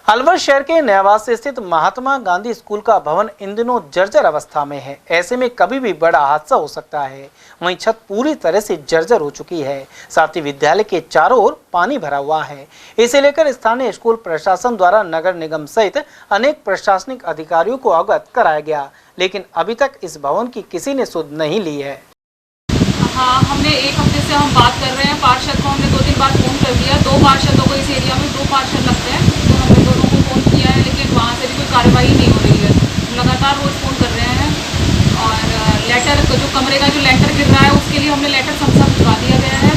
अलवर शहर के नयावास स्थित महात्मा गांधी स्कूल का भवन इन दिनों जर्जर अवस्था में है। ऐसे में कभी भी बड़ा हादसा हो सकता है। वहीं छत पूरी तरह से जर्जर हो चुकी है। साथ ही विद्यालय के चारों ओर पानी भरा हुआ है। इसे लेकर स्थानीय स्कूल प्रशासन द्वारा नगर निगम सहित अनेक प्रशासनिक अधिकारियों को अवगत कराया गया, लेकिन अभी तक इस भवन की किसी ने सुध नहीं ली है। हाँ, हमने एक हफ्ते से हम बात कर रहे हैं। पार्षद को हमने 2-3 बार फ़ोन कर दिया। 2 पार्षदों को इस एरिया में 2 पार्षद लगते हैं, तो हमने दोनों को फ़ोन किया है, लेकिन वहाँ से भी कोई कार्रवाई नहीं हो रही है। लगातार रोज़ फ़ोन कर रहे हैं। और लेटर जो कमरे का जो लेंटर गिर रहा है, उसके लिए हमने लेटर समसा भिजवा दिया गया है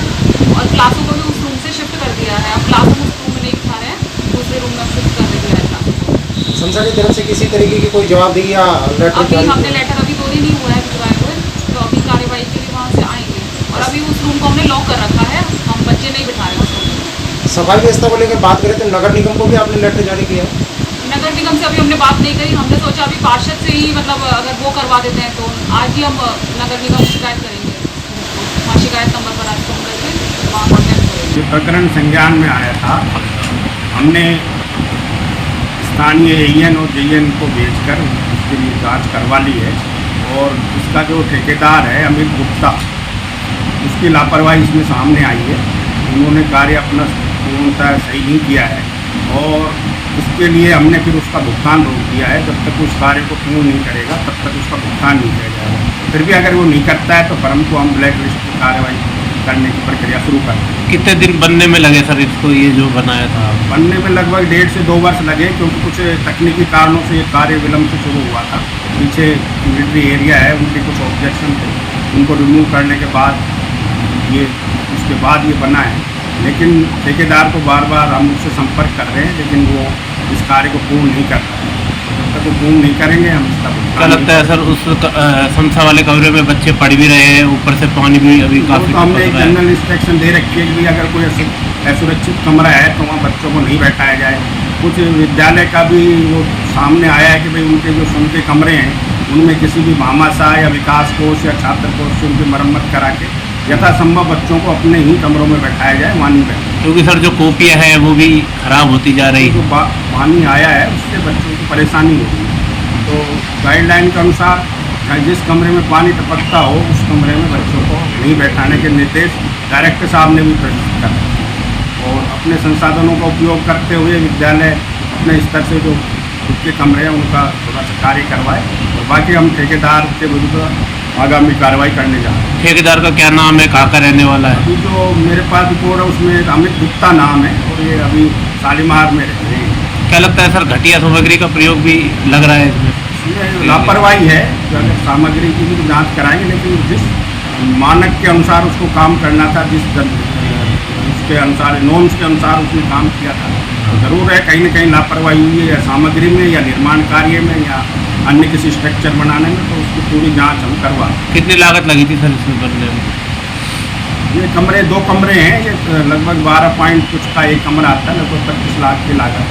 और क्लासों को भी उस रूम से शिफ्ट कर दिया है। अब क्लासों को उस रूम में नहीं बिठा रहे हैं, दूसरे रूम में शिफ्ट कर दिया है क्लासों। संस्था की तरफ से किसी तरीके की कोई जवाब दी या लेटर? अभी हमने लेटर अभी 2 दिन ही हुआ है भिजवाए हुए, तो अभी कार्रवाई के लिए वहाँ से आएंगे। और अभी उस रूम को हमने लॉक कर रखा है, हम बच्चे नहीं बिठा रहे हैं उस रूम में। सफाई व्यवस्था को लेकर बात करें तो नगर निगम को भी आपने लेटर जारी किया है? नगर निगम से अभी हमने बात नहीं करी। हमने सोचा अभी पार्षद से ही मतलब अगर वो करवा देते हैं तो आज ही हम नगर निगम को शिकायत करेंगे। वहाँ शिकायत नंबर पर आज फोन करके वहाँ कॉन्टैक्ट करेंगे। ये प्रकरण संज्ञान में आया था। हमने स्थानीय एएन और जेएन को भेजकर उसके लिए जांच करवा ली है और इसका जो ठेकेदार है अमित गुप्ता, उसकी लापरवाही इसमें सामने आई है। उन्होंने कार्य अपना पूर्णतः सही नहीं किया है और इसके लिए हमने फिर उसका भुगतान रोक दिया है। जब तक उस कार्य को पूर्ण नहीं करेगा तब तक उसका भुगतान नहीं किया जाएगा। फिर भी अगर वो नहीं करता है तो फर्म को हम ब्लैक लिस्ट की कार्रवाई करने की प्रक्रिया शुरू कर दें। कितने दिन बनने में लगे सर इसको, ये जो बनाया था? बनने में लगभग 1.5 से 2 वर्ष लगे, क्योंकि कुछ तकनीकी कारणों से ये कार्य विलम्ब से शुरू हुआ था। पीछे मिलिट्री एरिया है, उनके कुछ ऑब्जेक्शन थे, उनको रिमूव करने के बाद उसके बाद ये बना है। लेकिन ठेकेदार को बार बार हम उससे संपर्क कर रहे हैं, लेकिन वो इस कार्य को पूर्ण नहीं कर रहा है। जब तक वो पूर्ण नहीं करेंगे हम इसका क्या लगता है सर, उस संस्था वाले कमरे में बच्चे पढ़ भी रहे हैं, ऊपर से पानी भी अभी काफ़ी? तो हमने एक जनरल इंस्ट्रक्शन दे रखी है कि अगर कोई असुरक्षित कमरा है तो वहाँ बच्चों को नहीं बैठाया जाए। कुछ विद्यालय का भी वो सामने आया है कि भाई उनके जो सुन के कमरे हैं उनमें किसी भी भामाशाह या विकास कोष या छात्र कोष से उनकी मरम्मत करा के यथासंभव बच्चों को अपने ही कमरों में बैठाया जाए, वहाँ नहीं बैठाया। क्योंकि सर जो कॉपियाँ हैं वो भी खराब होती जा रही है। जो पानी आया है उससे बच्चों को परेशानी होगी। तो गाइडलाइन के अनुसार जिस कमरे में पानी टपकता हो उस कमरे में बच्चों को नहीं बैठाने के निर्देश डायरेक्टर साहब ने भी प्रदर्शित कर और अपने संसाधनों का उपयोग करते हुए विद्यालय अपने स्तर से जो खुद के कमरे हैं उनका थोड़ा सा कार्य करवाए और बाकी हम ठेकेदार के विरुद्ध आगामी कार्रवाई करने जा रहे हैं। ठेकेदार का क्या नाम है, कहाँ का रहने वाला है? अभी जो मेरे पास रिपोर्ट है उसमें अमित गुप्ता नाम है और ये अभी शालीमार में रहते हैं। क्या लगता है सर, घटिया सामग्री का प्रयोग भी लग रहा है इसमें? लापरवाही है। अगर सामग्री की भी जांच कराएंगे, लेकिन जिस मानक के अनुसार उसको काम करना था, जिस उसके अनुसार नॉर्म्स के अनुसार उसने काम किया था, तो ज़रूर है कहीं न कहीं लापरवाही हुई है, या सामग्री में या निर्माण कार्य में या अन्य किसी स्ट्रक्चर बनाने में, तो उसकी पूरी जांच हम करवा। कितनी लागत लगी थी सर इसमें बनने में? ये कमरे 2 कमरे हैं, ये लगभग 12 पॉइंट कुछ का एक कमरा आता है, लगभग 25 लाख की लागत।